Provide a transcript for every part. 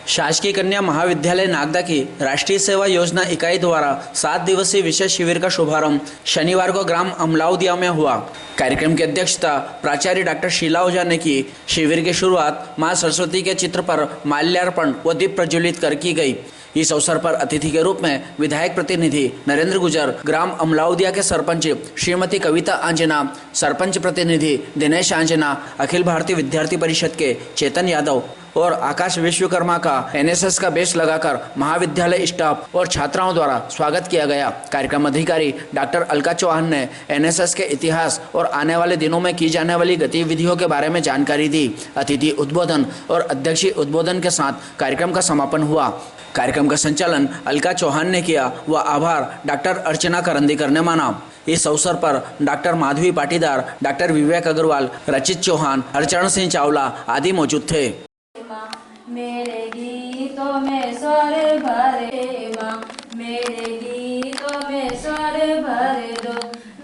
शासकीय कन्या महाविद्यालय नागदा की राष्ट्रीय सेवा योजना इकाई द्वारा 7 दिवसीय विशेष शिविर का शुभारंभ शनिवार को ग्राम अमलाउदिया में हुआ। कार्यक्रम की अध्यक्षता प्राचार्य डॉक्टर शीला ओझा ने की। शिविर की शुरुआत मां सरस्वती के चित्र पर माल्यार्पण व दीप प्रज्वलित कर की गई। इस अवसर पर अतिथि के रूप में विधायक प्रतिनिधि नरेंद्र गुजर, ग्राम अमलाउदिया के सरपंच श्रीमती कविता आंजना, सरपंच प्रतिनिधि दिनेश आंजना, अखिल भारतीय विद्यार्थी परिषद के चेतन यादव और आकाश विश्वकर्मा का एनएसएस का बेस लगाकर महाविद्यालय स्टाफ और छात्राओं द्वारा स्वागत किया गया। कार्यक्रम अधिकारी डॉक्टर अलका चौहान ने एनएसएस के इतिहास और आने वाले दिनों में की जाने वाली गतिविधियों के बारे में जानकारी दी। अतिथि उद्बोधन और अध्यक्षीय उद्बोधन के साथ कार्यक्रम का समापन हुआ। कार्यक्रम का संचालन अलका चौहान ने किया व आभार डॉक्टर अर्चना करंदीकर ने माना। इस अवसर पर डॉक्टर माधवी पाटीदार, डॉक्टर विवेक अग्रवाल, रचित चौहान, हरचरण सिंह चावला आदि मौजूद थे। मेरे गीतों में स्वर भरे माँ, मेरे गीतों में स्वर भर दो,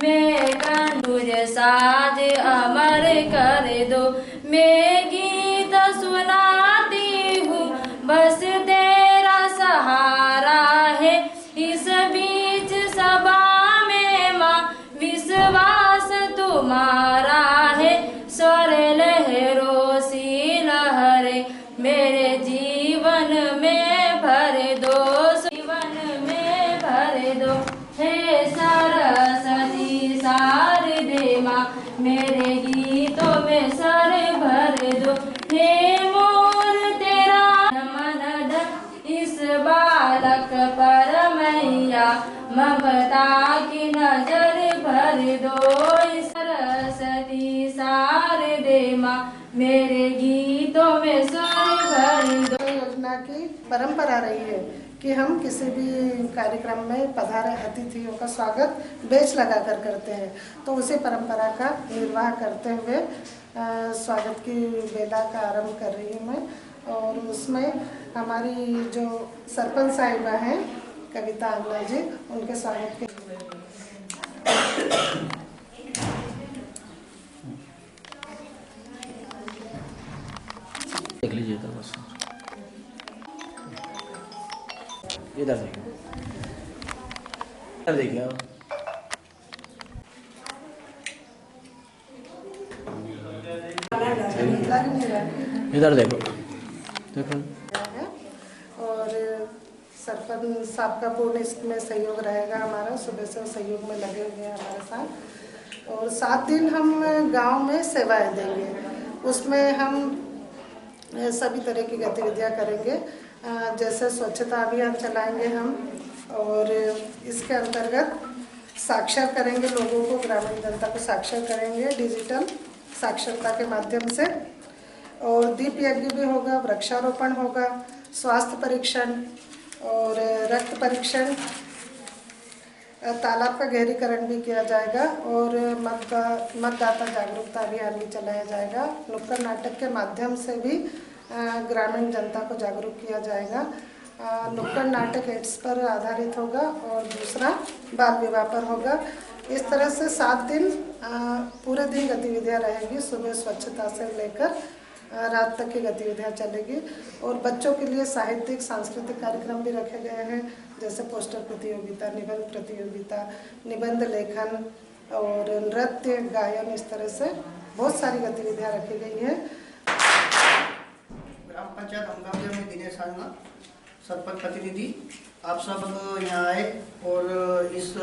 मैं कंठुज साज अमर कर दो। मैं गीत सुनाती हूँ बस तेरा सहारा है, इस बीच सभा में माँ विश्वास तुम्हारा है। स्वर लहरों सी लहरे मेरे जीवन में भर दो, जीवन में भर दो। हे सरस्वती शारदे माँ, मेरे गीतों में सर भर दो। हे मोर तेरा मनद इस बालक पर मैया, ममता की नजर भर दो। सरस्वती शारदे माँ, मेरे गीतों में स्वर भर दो। योजना की परंपरा रही है कि हम किसी भी कार्यक्रम में पधारे अतिथियों का स्वागत बेच लगाकर करते हैं, तो उसी परंपरा का निर्वाह करते हुए स्वागत की बेला का आरंभ कर रही हूँ मैं। और उसमें हमारी जो सरपंच साहिबा हैं कविता आंजना जी, उनके स्वागत के देख लीजिए इधर, बस इधर देखिए, इधर देखिए, इधर देखो देखो। और सरपंच साहब का पूर्ण इसमें सहयोग रहेगा हमारा, सुबह से सहयोग में लगे हुए हैं हमारे साथ। और 7 दिन हम गांव में सेवाएं देंगे, उसमें हम सभी तरह की गतिविधियां करेंगे। जैसे स्वच्छता अभियान चलाएंगे हम, और इसके अंतर्गत साक्षर करेंगे लोगों को, ग्रामीण जनता को साक्षर करेंगे डिजिटल साक्षरता के माध्यम से। और दीप यज्ञ भी होगा, वृक्षारोपण होगा, स्वास्थ्य परीक्षण और रक्त परीक्षण, तालाब का गहरीकरण भी किया जाएगा और मतदाता जागरूकता अभियान भी चलाया जाएगा। नुक्कड़ नाटक के माध्यम से भी ग्रामीण जनता को जागरूक किया जाएगा। नुक्कड़ नाटक एड्स पर आधारित होगा और दूसरा बाल विवाह पर होगा। इस तरह से 7 दिन पूरे दिन गतिविधियां रहेगी। सुबह स्वच्छता से लेकर रात तक की गतिविधियां चलेगी। और बच्चों के लिए साहित्यिक सांस्कृतिक कार्यक्रम भी रखे गए हैं, जैसे पोस्टर प्रतियोगिता, निबंध प्रतियोगिता, निबंध लेखन और नृत्य गायन। इस तरह से बहुत सारी गतिविधियां रखी गई हैं। ग्राम पंचायत अमलाउदिया में दिनेश आंजना, सरपंच प्रतिनिधि, आप सब यहाँ आए और इस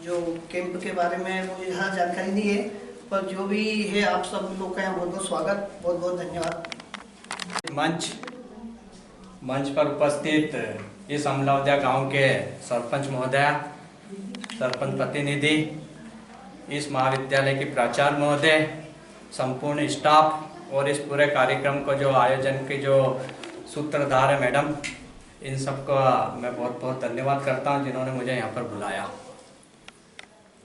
जो कैंप के बारे में मुझे ज़्यादा जानकारी नहीं है, पर जो भी है आप सब लोग का यहाँ बहुत बहुत स्वागत, बहुत बहुत धन्यवाद। मंच पर उपस्थित इस अमलाउदिया गांव के सरपंच महोदय, सरपंच प्रतिनिधि, इस महाविद्यालय के प्राचार्य महोदय, संपूर्ण स्टाफ और इस पूरे कार्यक्रम को जो आयोजन के जो सूत्रधार है मैडम, इन सबका मैं बहुत बहुत धन्यवाद करता हूं जिन्होंने मुझे यहाँ पर बुलाया।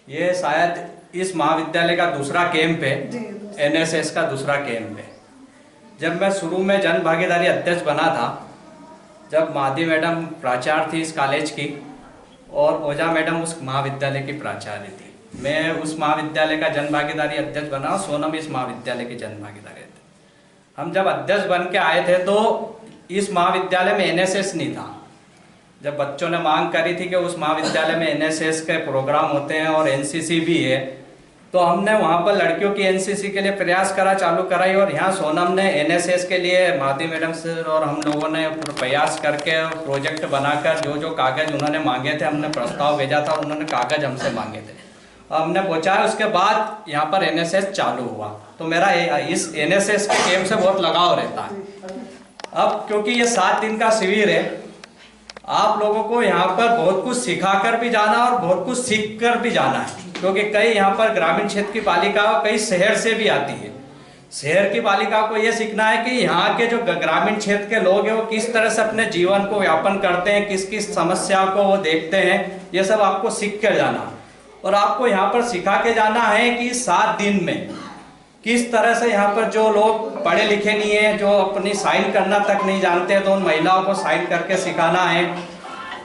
ये शायद इस महाविद्यालय का दूसरा कैंप है, एनएसएस का दूसरा कैंप है। जब मैं शुरू में जन भागीदारी अध्यक्ष बना था, जब माधवी मैडम प्राचार्य थी इस कॉलेज की और ओझा मैडम उस महाविद्यालय की प्राचार्य थी, मैं उस महाविद्यालय का जन भागीदारी अध्यक्ष बना, सोनम इस महाविद्यालय के जन भागीदारी अध्यक्ष। हम जब अध्यक्ष बन के आए थे तो इस महाविद्यालय में एनएसएस नहीं था। जब बच्चों ने मांग करी थी कि उस महाविद्यालय में एनएसएस के प्रोग्राम होते हैं और एनसीसी भी है, तो हमने वहाँ पर लड़कियों की एनसीसी के लिए प्रयास करा, चालू कराई। और यहाँ सोनम ने एनएसएस के लिए माधवी मैडम से और हम लोगों ने प्रयास करके प्रोजेक्ट बनाकर जो जो कागज़ उन्होंने मांगे थे, हमने प्रस्ताव भेजा था, उन्होंने कागज़ हमसे मांगे थे, हमने पहुँचाया। उसके बाद यहाँ पर एनएसएस चालू हुआ। तो मेरा इस एनएसएस के कैंप से बहुत लगाव रहता है। अब क्योंकि ये 7 दिन का शिविर है, आप लोगों को यहाँ पर बहुत कुछ सिखाकर भी जाना और बहुत कुछ सीख कर भी जाना है, क्योंकि कई यहाँ पर ग्रामीण क्षेत्र की बालिका कई शहर से भी आती है। शहर की बालिका को ये सीखना है कि यहाँ के जो ग्रामीण क्षेत्र के लोग हैं वो किस तरह से अपने जीवन को यापन करते हैं, किस किस समस्या को वो देखते हैं, ये सब आपको सीख कर जाना। और आपको यहाँ पर सिखा के जाना है कि 7 दिन में किस तरह से यहाँ पर जो लोग पढ़े लिखे नहीं है, जो अपनी साइन करना तक नहीं जानते, तो उन महिलाओं को साइन करके सिखाना है।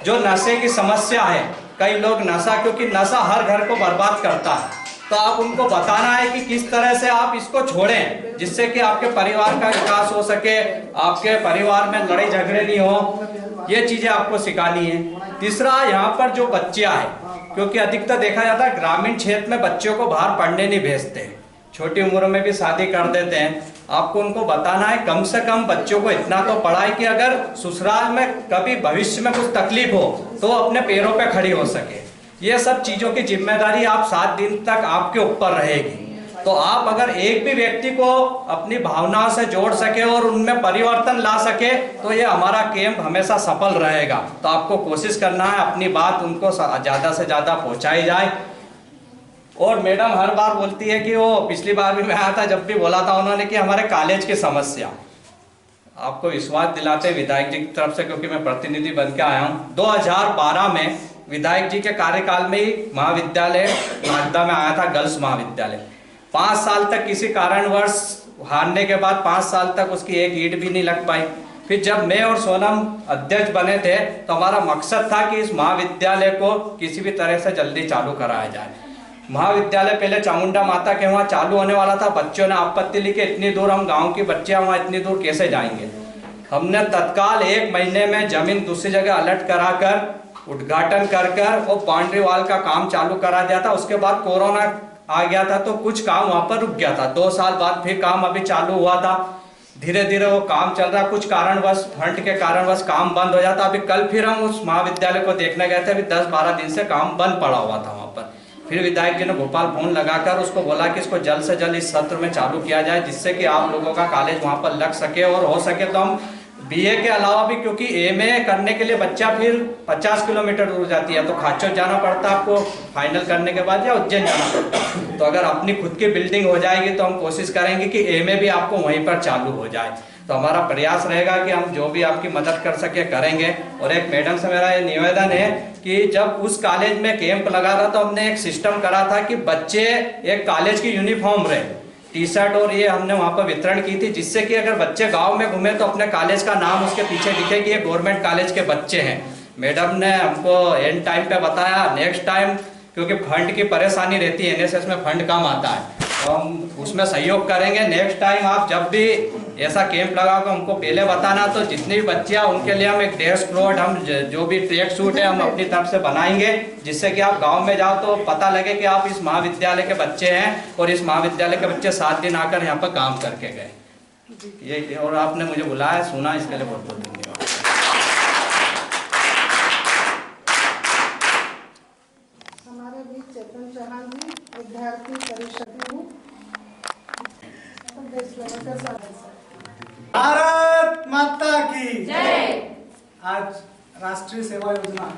जो नशे की समस्या है, कई लोग नशा, क्योंकि नशा हर घर को बर्बाद करता है, तो आप उनको बताना है कि किस तरह से आप इसको छोड़ें, जिससे कि आपके परिवार का विकास हो सके, आपके परिवार में लड़ाई झगड़े नहीं हो। ये चीजें आपको सिखानी है। तीसरा, यहाँ पर जो बच्चियां हैं, क्योंकि अधिकतर देखा जाता है ग्रामीण क्षेत्र में बच्चों को बाहर पढ़ने नहीं भेजते, छोटी उम्र में भी शादी कर देते हैं। आपको उनको बताना है कम से कम बच्चों को इतना तो पढ़ाए कि अगर ससुराल में कभी भविष्य में कुछ तकलीफ हो तो अपने पैरों पे खड़ी हो सके। ये सब चीजों की जिम्मेदारी आप 7 दिन तक आपके ऊपर रहेगी। तो आप अगर एक भी व्यक्ति को अपनी भावनाओं से जोड़ सके और उनमें परिवर्तन ला सके तो ये हमारा कैंप हमेशा सफल रहेगा। तो आपको कोशिश करना है अपनी बात उनको ज्यादा से ज्यादा पहुंचाई जाए। और मैडम हर बार बोलती है कि वो पिछली बार भी मैं आया था, जब भी बोला था उन्होंने कि हमारे कॉलेज की समस्या, आपको विश्वास दिलाते विधायक जी की तरफ से, क्योंकि मैं प्रतिनिधि बन के आया हूँ। 2012 में विधायक जी के कार्यकाल में ही महाविद्यालय नागदा में आया था, गर्ल्स महाविद्यालय। 5 साल तक किसी कारणवश हारने के बाद 5 साल तक उसकी एक ईंट भी नहीं लग पाई। फिर जब मैं और सोनम अध्यक्ष बने थे तो हमारा मकसद था कि इस महाविद्यालय को किसी भी तरह से जल्दी चालू कराया जाए। महाविद्यालय पहले चामुंडा माता के वहाँ चालू होने वाला था, बच्चों ने आपत्ति ली कि इतनी दूर हम गांव की बच्चियां वहाँ इतनी दूर कैसे जाएंगे। हमने तत्काल 1 महीने में जमीन दूसरी जगह अलर्ट कराकर उद्घाटन कर और बाउंड्री वॉल का काम चालू करा दिया था। उसके बाद कोरोना आ गया था तो कुछ काम वहाँ पर रुक गया था। 2 साल बाद फिर काम अभी चालू हुआ था, धीरे धीरे वो काम चल रहा। कुछ कारणवश, फंड के कारणवश काम बंद हो जाता। अभी कल फिर हम उस महाविद्यालय को देखने गए थे, अभी 10-12 दिन से काम बंद पड़ा हुआ था वहाँ पर। फिर विधायक जी ने भोपाल फोन लगाकर उसको बोला कि इसको जल्द से जल्द इस सत्र में चालू किया जाए, जिससे कि आप लोगों का कॉलेज वहाँ पर लग सके। और हो सके तो हम बीए के अलावा भी, क्योंकि एमए करने के लिए बच्चा फिर 50 किलोमीटर दूर जाती है, तो खाचर जाना पड़ता है आपको फाइनल करने के बाद, या उज्जैन जाना पड़ता है। तो अगर अपनी खुद की बिल्डिंग हो जाएगी तो हम कोशिश करेंगे कि एमए भी आपको वहीं पर चालू हो जाए। तो हमारा प्रयास रहेगा कि हम जो भी आपकी मदद कर सके करेंगे। और एक मैडम से मेरा ये निवेदन है कि जब उस कॉलेज में कैंप लगा था तो हमने एक सिस्टम करा था कि बच्चे एक कॉलेज की यूनिफॉर्म रहे, टी-शर्ट और ये हमने वहाँ पर वितरण की थी, जिससे कि अगर बच्चे गांव में घूमे तो अपने कॉलेज का नाम उसके पीछे दिखे कि ये गवर्नमेंट कॉलेज के बच्चे हैं। मैडम ने हमको एंड टाइम पे बताया, नेक्स्ट टाइम क्योंकि फंड की परेशानी रहती है, एनएसएस में फंड कम आता है, तो हम उसमें सहयोग करेंगे। नेक्स्ट टाइम आप जब भी ऐसा कैंप लगाओगे हमको पहले बताना। तो जितनी भी बच्चियां उनके लिए हम एक ड्रेस कोड, हम जो भी ट्रैक सूट है हम अपनी तरफ से बनाएंगे, जिससे कि आप गांव में जाओ तो पता लगे कि आप इस महाविद्यालय के बच्चे हैं और इस महाविद्यालय के बच्चे 7 दिन आकर यहाँ पर काम करके गए। ये और आपने मुझे बुलाया, सुना, इसके लिए बहुत बहुत धन्यवाद। हमारे बीच चेतन चौहान जी, विद्यार्थी परिषद हूँ। भारत माता की जय। आज राष्ट्रीय सेवा योजना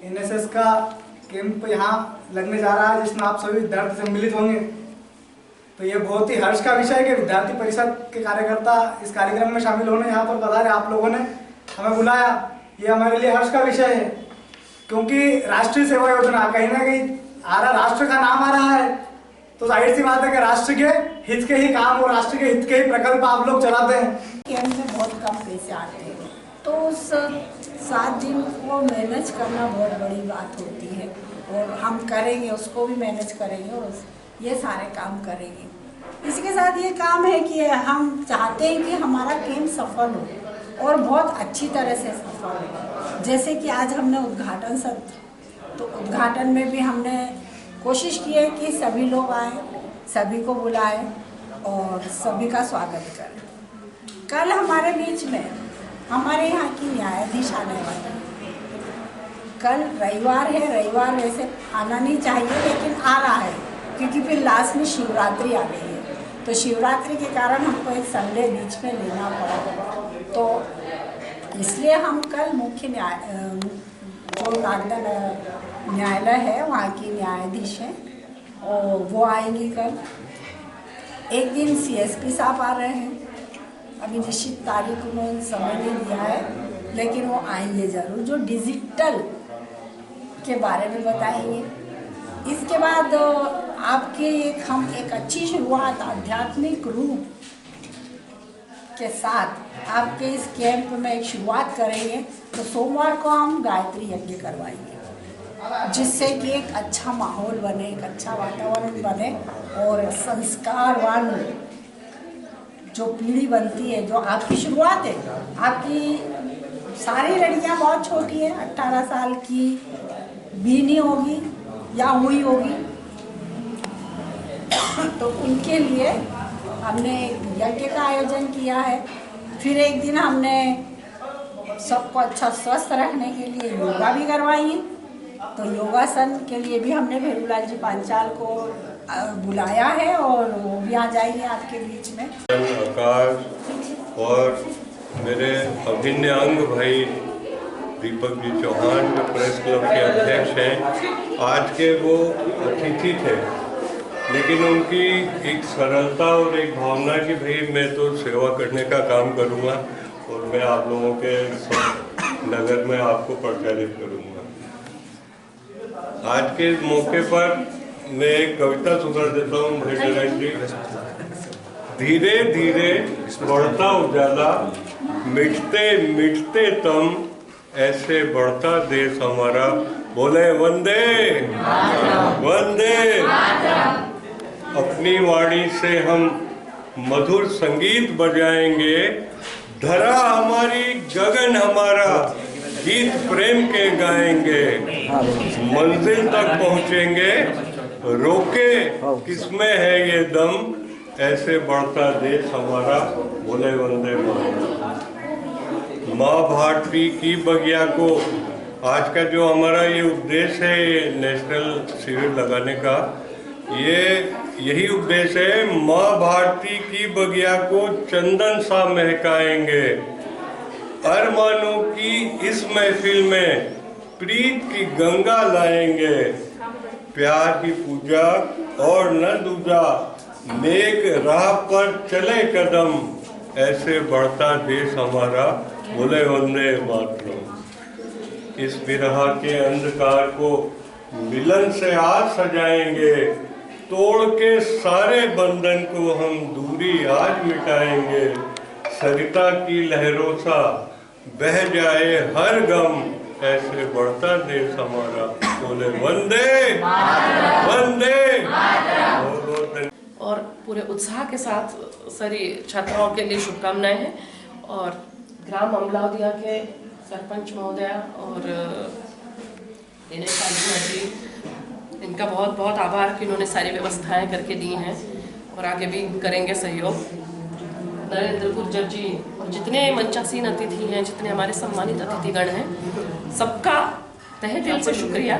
एनएसएस का कैंप यहाँ लगने जा रहा है, जिसमें आप सभी विद्यार्थी सम्मिलित होंगे। तो ये बहुत ही हर्ष का विषय है कि विद्यार्थी परिषद के कार्यकर्ता इस कार्यक्रम में शामिल होने यहाँ पर पधारे, आप लोगों ने हमें बुलाया, ये हमारे लिए हर्ष का विषय है। क्योंकि राष्ट्रीय सेवा योजना कहीं ना कहीं आ रहा, राष्ट्र का नाम आ रहा है, तो जाहिर सी बात है कि राष्ट्र के हित के ही काम और राष्ट्र के हित के ही प्रकल्प आप लोग चलाते हैं। कैंप में बहुत कम पैसे आते हैं, तो उस 7 दिन को मैनेज करना बहुत बड़ी बात होती है, और हम करेंगे, उसको भी मैनेज करेंगे और ये सारे काम करेंगे। इसके साथ ये काम है कि हम चाहते हैं कि हमारा कैंप सफल हो, और बहुत अच्छी तरह से सफल हुआ। जैसे कि आज हमने उद्घाटन सत्र, तो उद्घाटन में भी हमने कोशिश की है कि सभी लोग आए, सभी को बुलाएं और सभी का स्वागत करें। कल हमारे बीच में हमारे यहाँ की न्यायाधीश आने वाली है। कल रविवार है, रविवार वैसे आना नहीं चाहिए लेकिन आ रहा है क्योंकि फिर लास्ट में शिवरात्रि आ गई है, तो शिवरात्रि के कारण हमको एक संडे बीच में लेना पड़ा, तो इसलिए हम कल मुख्य जो नागदा न्यायालय है वहाँ की न्यायाधीश हैं और वो आएंगी कल। एक दिन CSP साहब आ रहे हैं, अभी निश्चित तारीख उन्होंने समय नहीं दिया है लेकिन वो आएंगे ज़रूर, जो डिजिटल के बारे में बताएंगे। इसके बाद आपके हम एक अच्छी शुरुआत आध्यात्मिक रूप के साथ आपके इस कैंप में एक शुरुआत करेंगे। तो सोमवार को हम गायत्री यज्ञ करवाएंगे जिससे कि एक अच्छा माहौल बने, एक अच्छा वातावरण बने और संस्कारवान जो पीढ़ी बनती है, जो आपकी शुरुआत है, आपकी सारी लड़कियां बहुत छोटी हैं, 18 साल की भी नहीं होगी या हुई होगी, तो उनके लिए हमने यज्ञ का आयोजन किया है। फिर एक दिन हमने सबको अच्छा स्वस्थ रखने के लिए योगा भी करवाई है, तो योगासन के लिए भी हमने भेरूलाल जी पांचाल को बुलाया है और वो भी आ जाएंगे आपके बीच में। आकाश और मेरे अभिन्न अंग भाई दीपक जी चौहान जो प्रेस क्लब के अध्यक्ष हैं, आज के वो अतिथि थे, लेकिन उनकी एक सरलता और एक भावना कि भाई मैं तो सेवा करने का काम करूँगा और मैं आप लोगों के नगर में आपको प्रचारित करूँगा। आज के मौके पर मैं एक कविता सुना देता हूँ भाई डराइन जी। धीरे धीरे बढ़ता उजाला, मिटते मिटते तम, ऐसे बढ़ता देश हमारा, बोले वंदे वंदे। अपनी वाणी से हम मधुर संगीत बजाएंगे, धरा हमारी गगन हमारा, गीत प्रेम के गाएंगे, मंजिल तक पहुंचेंगे, रोके किसमें है ये दम, ऐसे बढ़ता देश हमारा, बोले वंदे मातरम। माँ भारती की बगिया को आज का जो हमारा ये उपदेश है नेशनल शिविर लगाने का, ये यही उपदेश है। माँ भारती की बगिया को चंदन सा महकाएंगे, अरमानों की इस महफिल में प्रीत की गंगा लाएंगे, प्यार की पूजा और न दूजा, नेक राह पर चले कदम, ऐसे बढ़ता देश हमारा, बोले वंदे मातरम। इस बिरहा के अंधकार को मिलन से आज सजाएंगे, तोड़ के सारे बंधन को हम दूरी आज मिटाएंगे, सरिता की लहरों सा बह जाए हर गम, ऐसे बढ़ता देश हमारा, बोले वंदे वंदे। और पूरे उत्साह के साथ सारी छात्राओं के लिए शुभकामनाएं हैं और ग्राम अमलावदिया के सरपंच महोदय और दिनेश कालीना जी, इनका बहुत बहुत आभार कि इन्होंने सारी व्यवस्थाएं करके दी हैं और आगे भी करेंगे सहयोग। नरेंद्र गुर्जर जी और जितने मंचासीन अतिथि हैं, जितने हमारे सम्मानित अतिथिगण हैं, सबका तहे दिल से शुक्रिया।